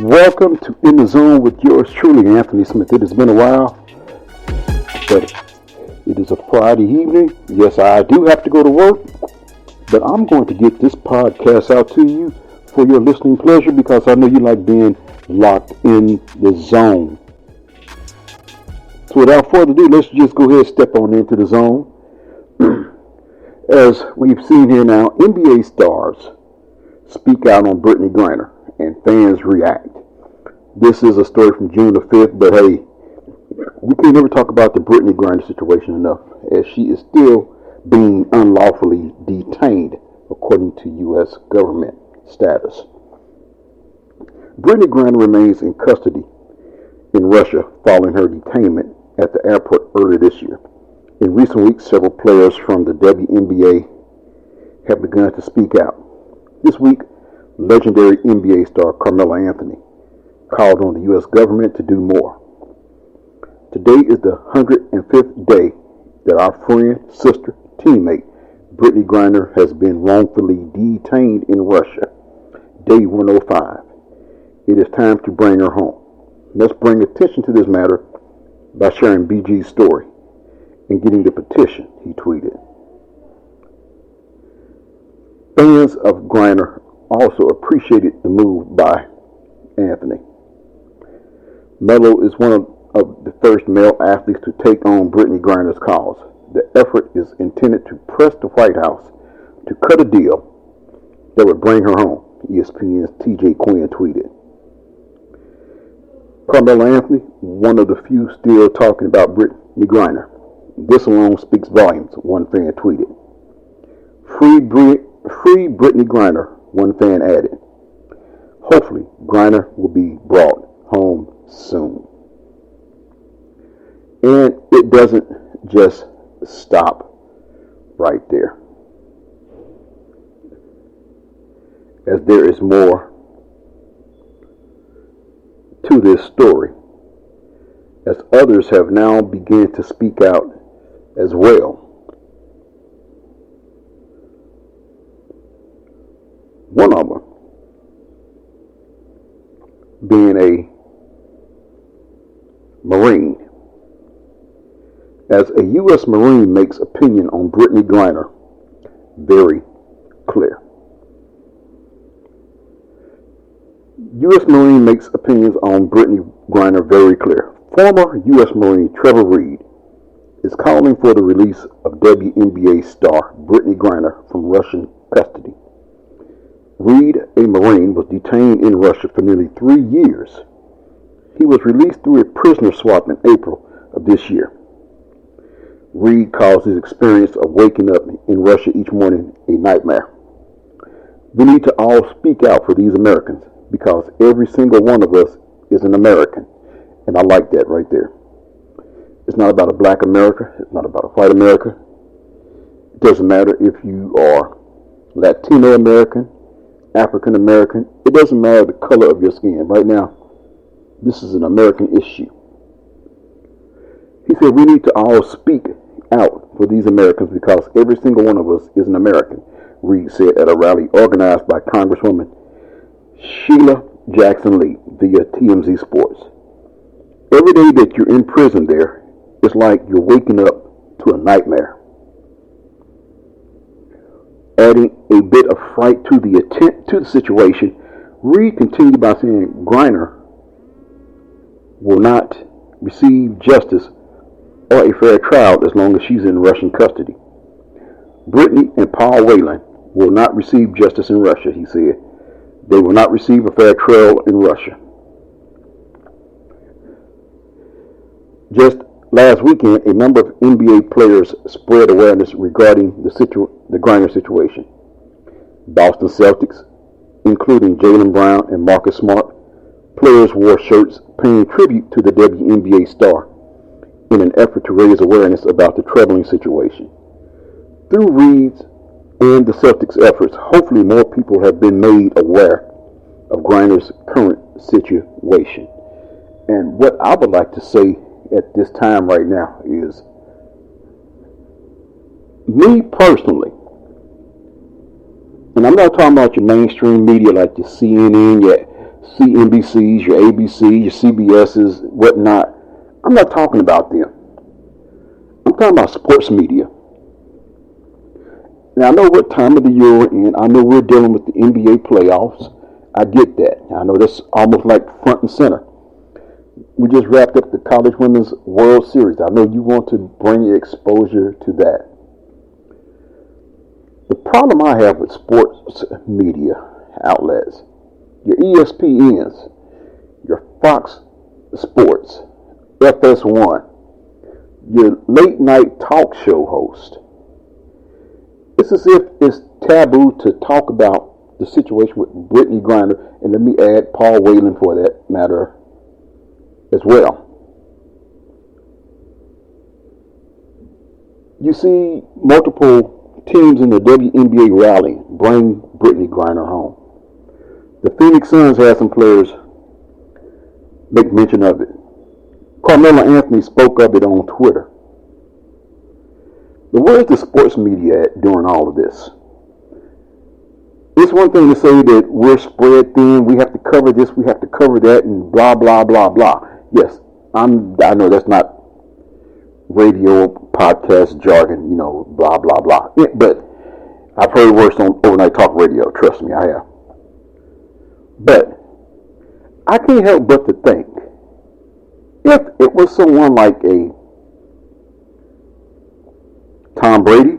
Welcome to In the Zone with yours truly, Anthony Smith. It has been a while, but it is a Friday evening. Yes, I do have to go to work, but I'm going to get this podcast out to you for your listening pleasure because I know you like being locked in the zone. So without further ado, let's just go ahead and step on into the zone. As we've seen here now, NBA stars speak out on Brittney Griner and fans react. This is a story from June the 5th, but hey, we can never talk about the Brittney Griner situation enough, as she is still being unlawfully detained according to U.S. government status. Brittney Griner remains in custody in Russia following her detainment at the airport earlier this year. In recent weeks, several players from the WNBA have begun to speak out. This week, legendary NBA star Carmelo Anthony called on the U.S. government to do more. Today is the 105th day that our friend, sister, teammate, Brittney Griner has been wrongfully detained in Russia. Day 105. It is time to bring her home. Let's bring attention to this matter by sharing BG's story and getting the petition, he tweeted. Fans of Griner also appreciated the move by Anthony. Melo is one of the first male athletes to take on Brittney Griner's cause. The effort is intended to press the White House to cut a deal that would bring her home, ESPN's TJ Quinn tweeted. Carmelo Anthony, one of the few still talking about Brittney Griner. This alone speaks volumes, one fan tweeted. Free Brittney Griner, one fan added. Hopefully, Griner will be brought home soon. And it doesn't just stop right there, as there is more to this story, as others have now begun to speak out as well. One of them being a Marine, as a U.S. Marine makes opinion on Brittney Griner very clear. U.S. Marine makes opinions on Brittney Griner very clear. Former U.S. Marine Trevor is calling for the release of WNBA star Brittney Griner from Russian custody. Reed, a Marine, was detained in Russia for nearly 3 years. He was released through a prisoner swap in April of this year. Reed calls his experience of waking up in Russia each morning a nightmare. We need to all speak out for these Americans because every single one of us is an American. And I like that right there. It's not about a black America. It's not about a white America. It doesn't matter if you are Latino American, African American. It doesn't matter the color of your skin. Right now, this is an American issue. He said we need to all speak out for these Americans because every single one of us is an American, Reed said at a rally organized by Congresswoman Sheila Jackson-Lee via TMZ Sports. Every day that you're in prison there, it's like you're waking up to a nightmare. Adding a bit of fright to the situation, Reed continued by saying Griner will not receive justice or a fair trial as long as she's in Russian custody. Brittney and Paul Whalen will not receive justice in Russia, he said. They will not receive a fair trial in Russia. Just last weekend, a number of NBA players spread awareness regarding the Griner situation. Boston Celtics, including Jaylen Brown and Marcus Smart, players wore shirts paying tribute to the WNBA star in an effort to raise awareness about the troubling situation. Through Reed's and the Celtics' efforts, hopefully more people have been made aware of Griner's current situation. And what I would like to say at this time right now is, me personally, and I'm not talking about your mainstream media like your CNN, your CNBCs, your ABCs, your CBSs, whatnot. I'm not talking about them. I'm talking about sports media. Now, I know what time of the year we're in. I know we're dealing with the NBA playoffs. I get that. I know that's almost like front and center. We just wrapped up the College Women's World Series. I know you want to bring your exposure to that. The problem I have with sports media outlets, your ESPNs, your Fox Sports, FS1, your late night talk show host, it's as if it's taboo to talk about the situation with Brittney Griner, and let me add Paul Whalen for that matter as well. You see multiple teams in the WNBA rallying, bring Brittney Griner home. The Phoenix Suns had some players make mention of it. Carmelo Anthony spoke of it on Twitter. But where's the sports media at during all of this? It's one thing to say that we're spread thin, we have to cover this, we have to cover that, and blah, blah, blah, blah. Yes, I know that's not radio, podcast jargon, blah, blah, blah. But I've heard worse on overnight talk radio, trust me, I have. But I can't help but to think, if it was someone like a Tom Brady,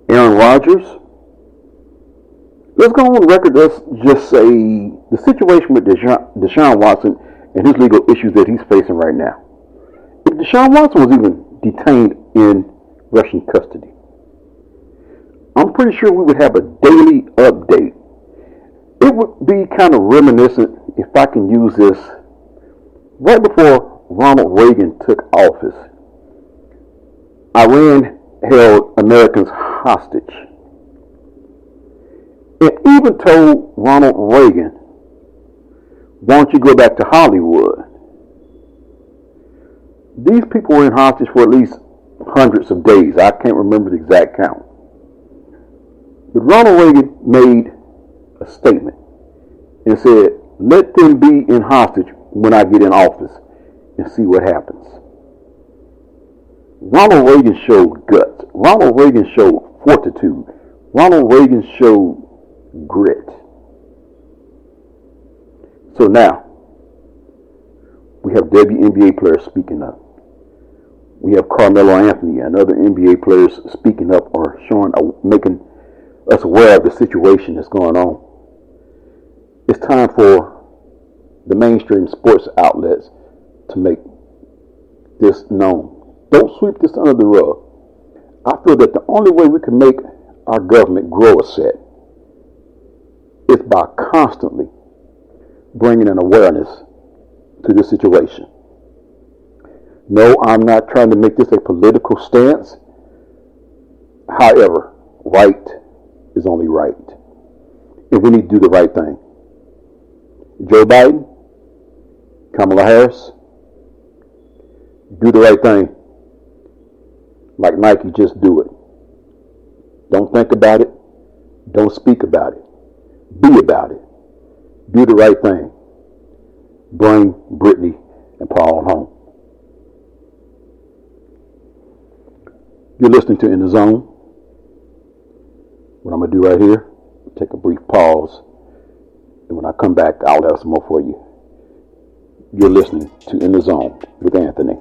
Aaron Rodgers, let's go on record, let's just say the situation with Deshaun Watson and his legal issues that he's facing right now. If Deshaun Watson was even detained in Russian custody, I'm pretty sure we would have a daily update. It would be kind of reminiscent, if I can use this, right before Ronald Reagan took office. Iran held Americans hostage and even told Ronald Reagan, why don't you go back to Hollywood? These people were in hostage for at least hundreds of days. I can't remember the exact count. But Ronald Reagan made a statement and said, let them be in hostage when I get in office and see what happens. Ronald Reagan showed guts. Ronald Reagan showed fortitude. Ronald Reagan showed grit. So now, we have WNBA players speaking up. We have Carmelo Anthony and other NBA players speaking up or making us aware of the situation that's going on. It's time for the mainstream sports outlets to make this known. Don't sweep this under the rug. I feel that the only way we can make our government grow a set is by constantly bringing an awareness to this situation. No, I'm not trying to make this a political stance. However, right is only right. And we need to do the right thing. Joe Biden, Kamala Harris, do the right thing. Like Nike, just do it. Don't think about it. Don't speak about it. Be about it. Do the right thing. Bring Brittney and Paul home. You're listening to In the Zone. What I'm going to do right here, take a brief pause. And when I come back, I'll have some more for you. You're listening to In the Zone with Anthony.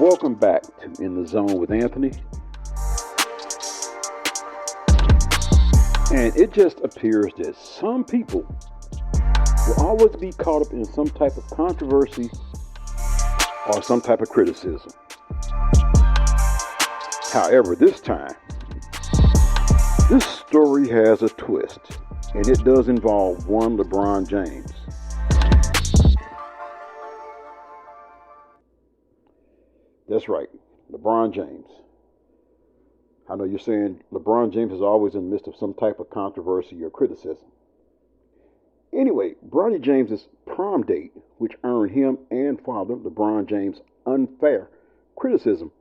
Welcome back to In the Zone with Anthony. And it just appears that some people will always be caught up in some type of controversy or some type of criticism. However, this time, this story has a twist, and it does involve one LeBron James. That's right, LeBron James. I know you're saying LeBron James is always in the midst of some type of controversy or criticism. Anyway, Bronny James's prom date, which earned him and father LeBron James unfair criticism,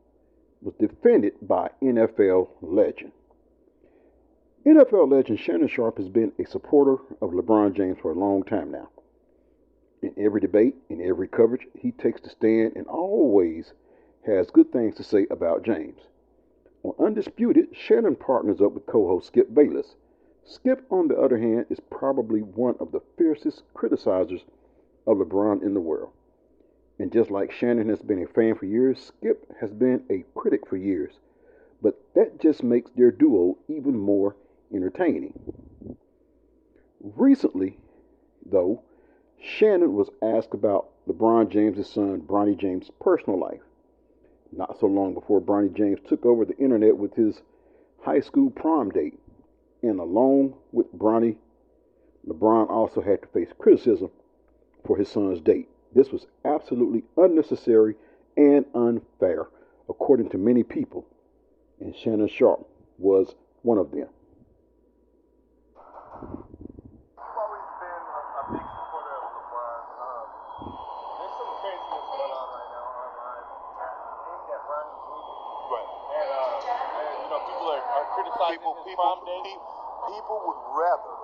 was defended by NFL legend. NFL legend Shannon Sharpe has been a supporter of LeBron James for a long time now. In every debate, in every coverage, he takes the stand and always has good things to say about James. On Undisputed, Shannon partners up with co-host Skip Bayless. Skip, on the other hand, is probably one of the fiercest criticizers of LeBron in the world. And just like Shannon has been a fan for years, Skip has been a critic for years. But that just makes their duo even more entertaining. Recently, though, Shannon was asked about LeBron James' son, Bronny James' personal life. Not so long before Bronny James took over the internet with his high school prom date. And along with Bronny, LeBron also had to face criticism for his son's date. This was absolutely unnecessary and unfair, according to many people. And Shannon Sharpe was one of them. I've always been a big supporter of LeBron. There's some craziness going on right now online. I think that Bronny James. Right. And people are criticizing his prom date. People would rather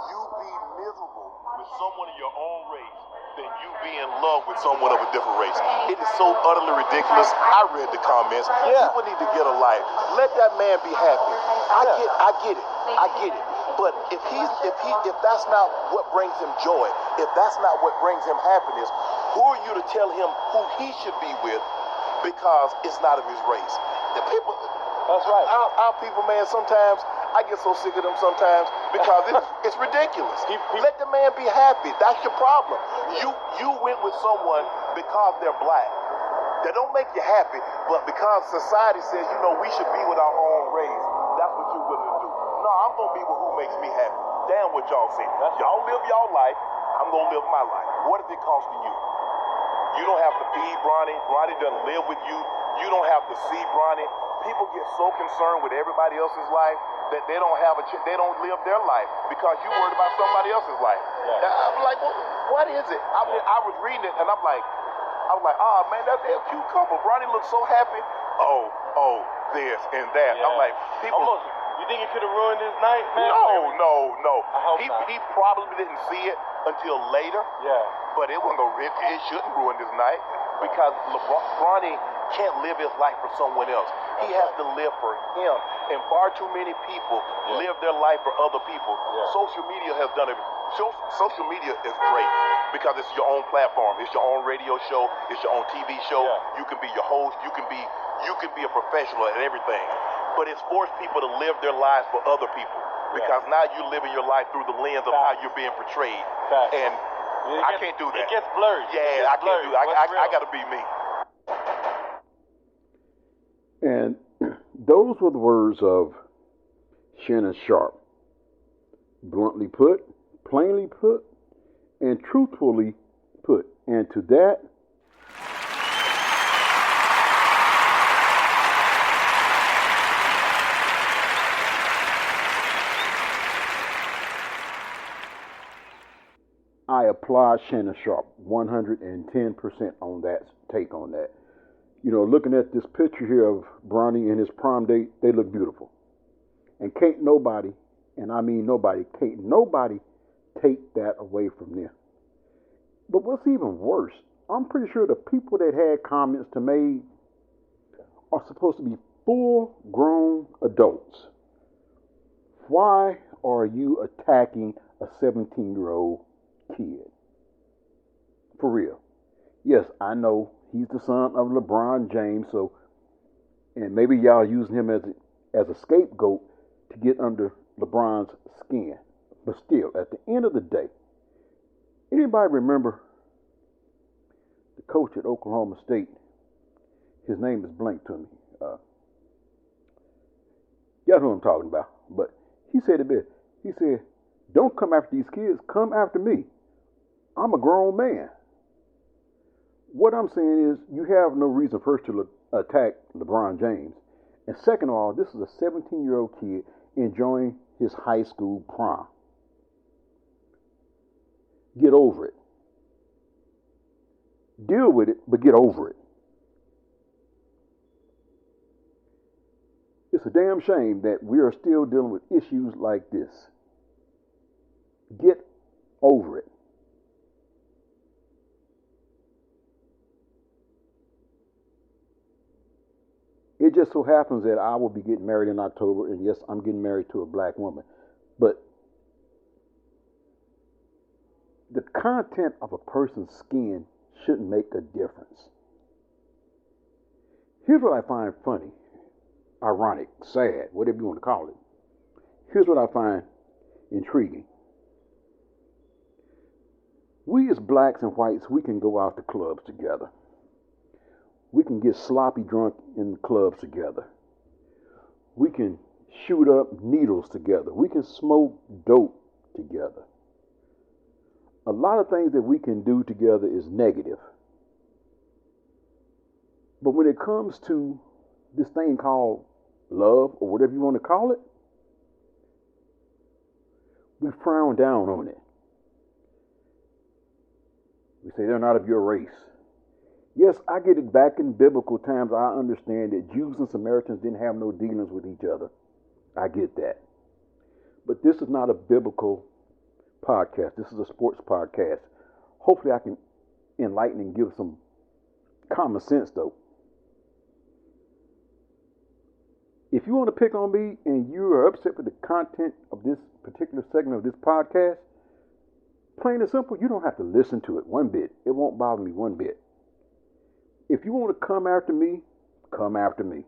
you be miserable with someone of your own race than you be in love with someone of a different race. It is so utterly ridiculous. I read the comments. Yeah. People need to get a life. Let that man be happy. I get it. But if that's not what brings him joy, if that's not what brings him happiness, who are you to tell him who he should be with because it's not of his race? The people. That's right. Our people, man, sometimes I get so sick of them sometimes because it's ridiculous. Let the man be happy. That's your problem. You went with someone because they're black. That don't make you happy, but because society says, we should be with our own race, that's what you're willing to do. No, I'm going to be with who makes me happy. Damn what y'all say. Y'all live y'all life. I'm going to live my life. What is it costing you? You don't have to feed Bronny. Bronny doesn't live with you. You don't have to see Bronny. People get so concerned with everybody else's life that they don't they don't live their life because you worried about somebody else's life. Yeah. I'm like, what is it? I was reading it and I was like, oh man, that's a cute couple. Bronny looks so happy. Oh, this and that. Yeah. I'm like, people. Almost. You think it could have ruined his night, man? No. I hope not. He probably didn't see it until later. Yeah. But it shouldn't ruin his night because Bronny can't live his life for someone else. He has to live for him. And far too many people live their life for other people. Yeah. Social media has done it. Social media is great because it's your own platform. It's your own radio show. It's your own TV show. Yeah. You can be your host. You can be a professional at everything. But it's forced people to live their lives for other people because now you're living your life through the lens of how you're being portrayed. And I can't do that. It gets blurred. Yeah, I can't do that. I got to be me. And those were the words of Shannon Sharpe. Bluntly put, plainly put, and truthfully put. And to that, I applaud Shannon Sharpe 110% on that take on that. Looking at this picture here of Bronny and his prom date, they look beautiful. And can't nobody, and I mean nobody, can't nobody take that away from them. But what's even worse, I'm pretty sure the people that had comments to make are supposed to be full-grown adults. Why are you attacking a 17-year-old kid? For real. Yes, I know He's the son of LeBron James, and maybe y'all using him as a scapegoat to get under LeBron's skin. But still, at the end of the day, anybody remember the coach at Oklahoma State? His name is blank to me. Y'all know what I'm talking about. But he said it best. He said, don't come after these kids. Come after me. I'm a grown man. What I'm saying is you have no reason first to attack LeBron James. And second of all, this is a 17-year-old kid enjoying his high school prom. Get over it. Deal with it, but get over it. It's a damn shame that we are still dealing with issues like this. Get over it. It just so happens that I will be getting married in October, and yes, I'm getting married to a black woman. But the content of a person's skin shouldn't make a difference. Here's what I find funny, ironic, sad, whatever you want to call it. Here's what I find intriguing. We as blacks and whites, we can go out to clubs together. We can get sloppy drunk in the clubs together. We can shoot up needles together. We can smoke dope together. A lot of things that we can do together is negative. But when it comes to this thing called love, or whatever you want to call it, we frown down on it. We say they're not of your race. Yes, I get it. Back in biblical times, I understand that Jews and Samaritans didn't have no dealings with each other. I get that. But this is not a biblical podcast. This is a sports podcast. Hopefully I can enlighten and give some common sense, though. If you want to pick on me and you are upset with the content of this particular segment of this podcast, plain and simple, you don't have to listen to it one bit. It won't bother me one bit. If you want to come after me, come after me.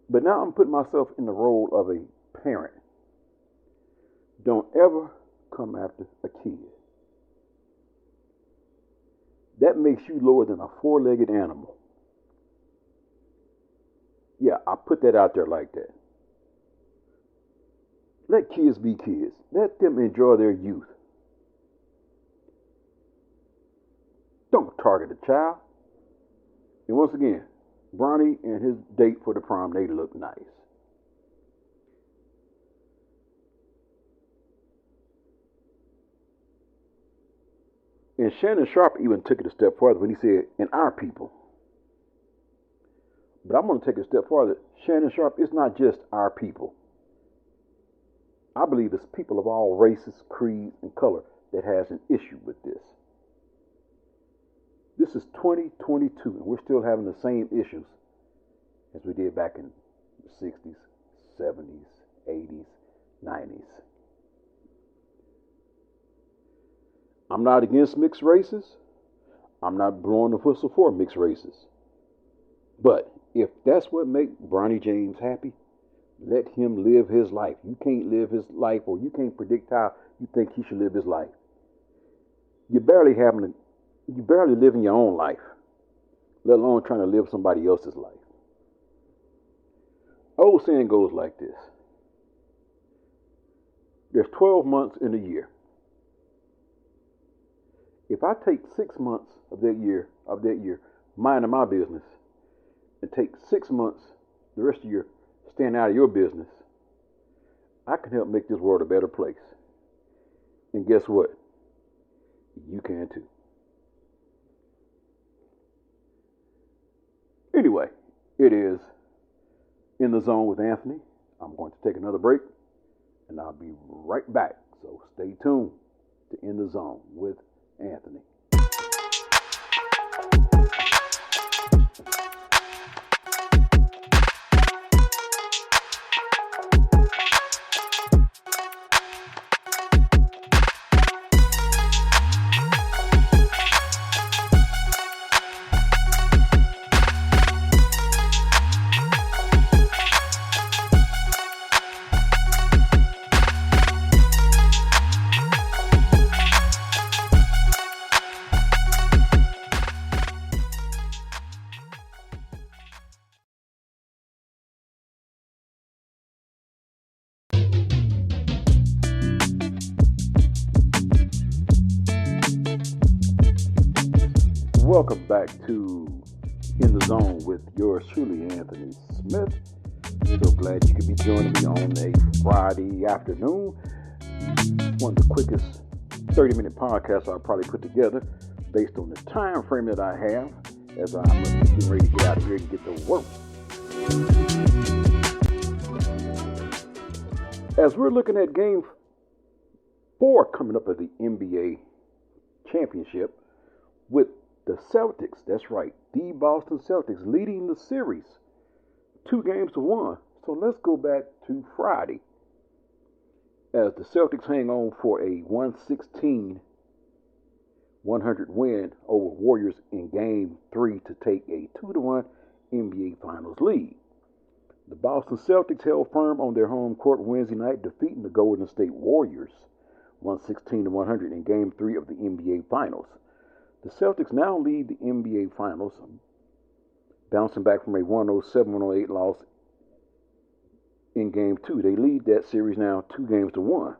But now I'm putting myself in the role of a parent. Don't ever come after a kid. That makes you lower than a four-legged animal. Yeah, I put that out there like that. Let kids be kids. Let them enjoy their youth. Don't target a child. And once again, Bronny and his date for the prom, they look nice. And Shannon Sharpe even took it a step further when he said, "and our people." But I'm going to take it a step further. Shannon Sharpe is not just our people. I believe it's people of all races, creeds, and color that has an issue with this. This is 2022, and we're still having the same issues as we did back in the 60s, 70s, 80s, 90s. I'm not against mixed races. I'm not blowing the whistle for mixed races. But if that's what makes Bronny James happy, let him live his life. You can't live his life, or you can't predict how you think he should live his life. You're barely living your own life, let alone trying to live somebody else's life. Old saying goes like this. There's 12 months in a year. If I take 6 months of that year, minding my business, and take 6 months, the rest of the year, staying out of your business, I can help make this world a better place. And guess what? You can too. Anyway, it is In the Zone with Anthony. I'm going to take another break, and I'll be right back. So stay tuned to In the Zone with Anthony. Welcome back to In the Zone with yours truly, Anthony Smith. So glad you could be joining me on a Friday afternoon. One of the quickest 30-minute podcasts I'll probably put together based on the time frame that I have as I'm getting ready to get out of here and get to work. As we're looking at Game 4 coming up of the NBA Championship with the Celtics, that's right, the Boston Celtics leading the series 2-1. So let's go back to Friday as the Celtics hang on for a 116-100 win over Warriors in Game 3 to take a 2-1 NBA Finals lead. The Boston Celtics held firm on their home court Wednesday night, defeating the Golden State Warriors 116-100 in Game 3 of the NBA Finals. The Celtics now lead the NBA Finals, bouncing back from a 107-108 loss in Game 2. They lead that series now 2-1.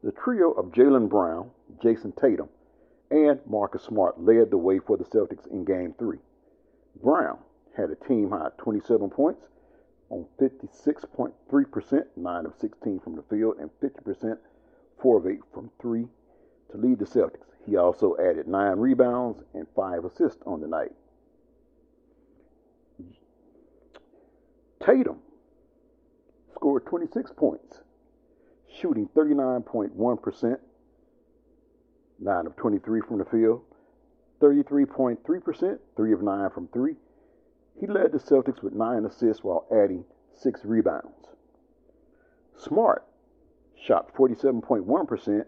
The trio of Jaylen Brown, Jason Tatum, and Marcus Smart led the way for the Celtics in Game 3. Brown had a team-high 27 points on 56.3%, 9 of 16 from the field, and 50%, 4 of 8 from 3 to lead the Celtics. He also added 9 rebounds and 5 assists on the night. Tatum scored 26 points, shooting 39.1%, 9 of 23 from the field, 33.3%, 3 of 9 from 3. He led the Celtics with 9 assists while adding 6 rebounds. Smart shot 47.1%,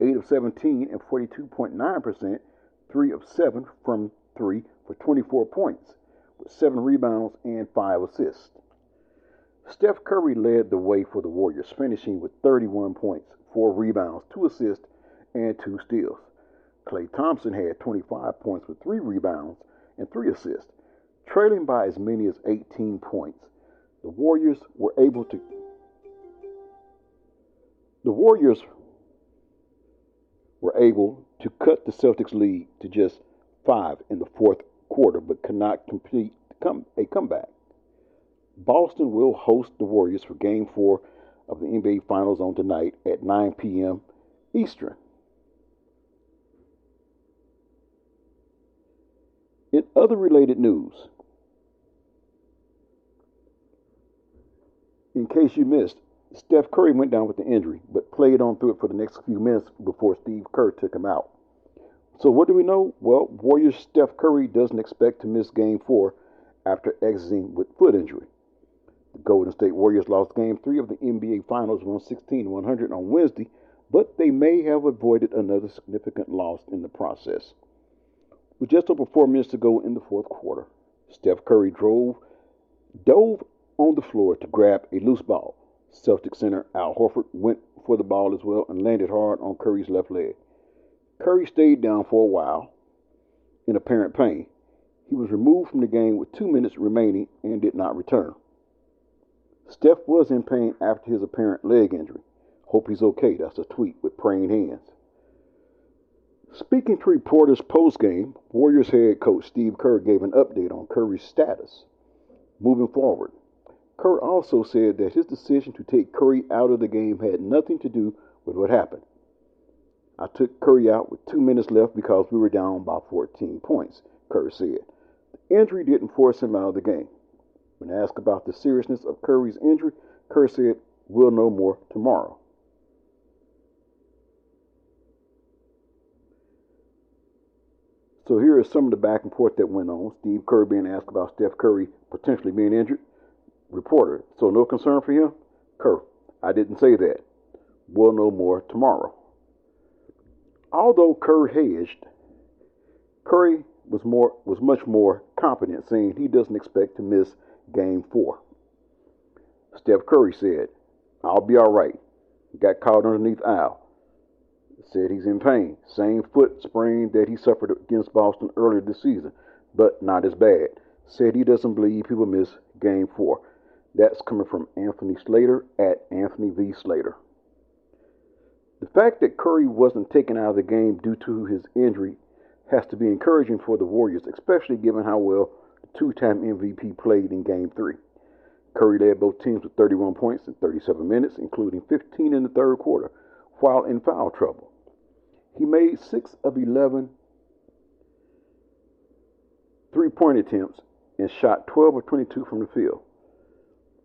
8 of 17 and 42.9%, 3 of 7 from 3 for 24 points, with 7 rebounds and 5 assists. Steph Curry led the way for the Warriors, finishing with 31 points, 4 rebounds, 2 assists, and 2 steals. Klay Thompson had 25 points with 3 rebounds and 3 assists. Trailing by as many as 18 points, the Warriors were able to cut the Celtics lead to just 5 in the fourth quarter, but could not complete a comeback. Boston will host the Warriors for Game 4 of the NBA Finals on tonight at 9 p.m. Eastern. In other related news, in case you missed, Steph Curry went down with the injury, but played on through it for the next few minutes before Steve Kerr took him out. So what do we know? Well, Warriors Steph Curry doesn't expect to miss Game 4 after exiting with foot injury. The Golden State Warriors lost Game 3 of the NBA Finals 116-100 on Wednesday, but they may have avoided another significant loss in the process. With just over 4 minutes to go in the fourth quarter, Steph Curry dove on the floor to grab a loose ball. Celtic center Al Horford went for the ball as well and landed hard on Curry's left leg. Curry stayed down for a while in apparent pain. He was removed from the game with 2 minutes remaining and did not return. Steph was in pain after his apparent leg injury. Hope he's okay. That's a tweet with praying hands. Speaking to reporters post-game, Warriors head coach Steve Kerr gave an update on Curry's status moving forward. Kerr also said that his decision to take Curry out of the game had nothing to do with what happened. I took Curry out with 2 minutes left because we were down by 14 points, Kerr said. The injury didn't force him out of the game. When asked about the seriousness of Curry's injury, Kerr said, "We'll know more tomorrow." So here is some of the back and forth that went on. Steve Kerr being asked about Steph Curry potentially being injured. Reporter, "So no concern for him?" Kerr, "I didn't say that. We'll know more tomorrow." Although Kerr hedged, Curry was much more confident, saying he doesn't expect to miss Game 4. Steph Curry said, "I'll be all right. Got caught underneath Al. Said he's in pain. Same foot sprain that he suffered against Boston earlier this season, but not as bad. Said he doesn't believe he will miss Game 4. That's coming from Anthony Slater at Anthony V. Slater. The fact that Curry wasn't taken out of the game due to his injury has to be encouraging for the Warriors, especially given how well the two-time MVP played in Game 3. Curry led both teams with 31 points in 37 minutes, including 15 in the third quarter, while in foul trouble. He made 6 of 11 three-point attempts and shot 12 of 22 from the field.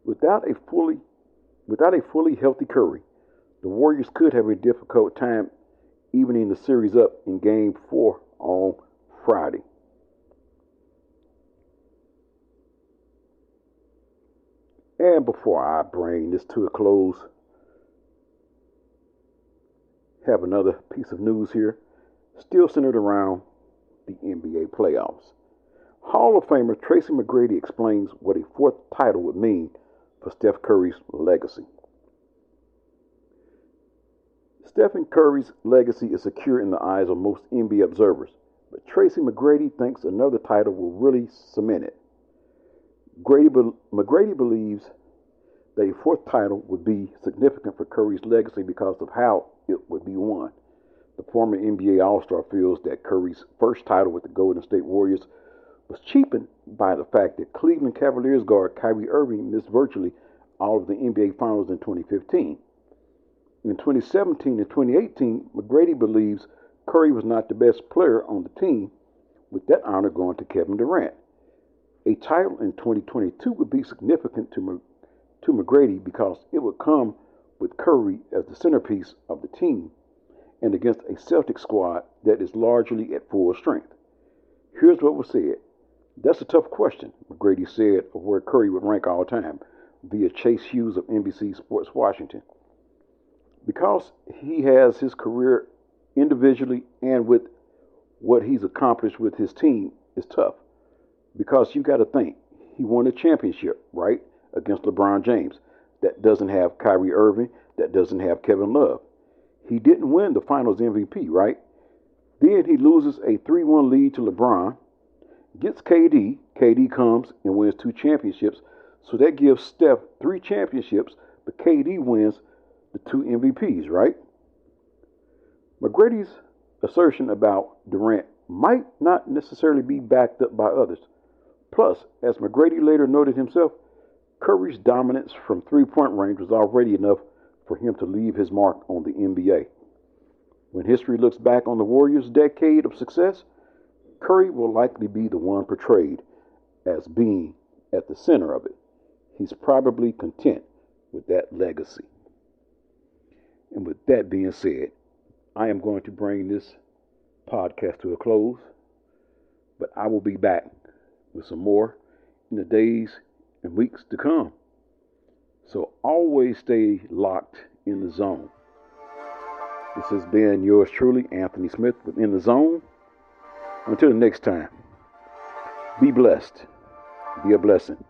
Without a fully healthy Curry, the Warriors could have a difficult time evening the series up in Game 4 on Friday. And before I bring this to a close, have another piece of news here, still centered around the NBA playoffs. Hall of Famer Tracy McGrady explains what a 4th title would mean for Steph Curry's legacy. Stephen Curry's legacy is secure in the eyes of most NBA observers, but Tracy McGrady thinks another title will really cement it. McGrady believes that a 4th title would be significant for Curry's legacy because of how it would be won. The former NBA All-Star feels that Curry's first title with the Golden State Warriors was cheapened by the fact that Cleveland Cavaliers guard Kyrie Irving missed virtually all of the NBA Finals in 2015. In 2017 and 2018, McGrady believes Curry was not the best player on the team, with that honor going to Kevin Durant. A title in 2022 would be significant to McGrady because it would come with Curry as the centerpiece of the team and against a Celtics squad that is largely at full strength. Here's what was said. That's a tough question, McGrady said of where Curry would rank all time via Chase Hughes of NBC Sports Washington. Because he has his career individually and with what he's accomplished with his team is tough. Because you got to think, he won a championship, right, against LeBron James. That doesn't have Kyrie Irving. That doesn't have Kevin Love. He didn't win the Finals MVP, right? Then he loses a 3-1 lead to LeBron, gets KD. KD comes and wins 2 championships. So that gives Steph 3 championships, but KD wins the 2 MVPs, right? McGrady's assertion about Durant might not necessarily be backed up by others. Plus, as McGrady later noted himself, Curry's dominance from three-point range was already enough for him to leave his mark on the NBA. When history looks back on the Warriors' decade of success, Curry will likely be the one portrayed as being at the center of it. He's probably content with that legacy. And with that being said, I am going to bring this podcast to a close, but I will be back with some more in the days and weeks to come. So always stay locked in the zone. This has been yours truly, Anthony Smith with In the Zone. Until the next time, be blessed. Be a blessing.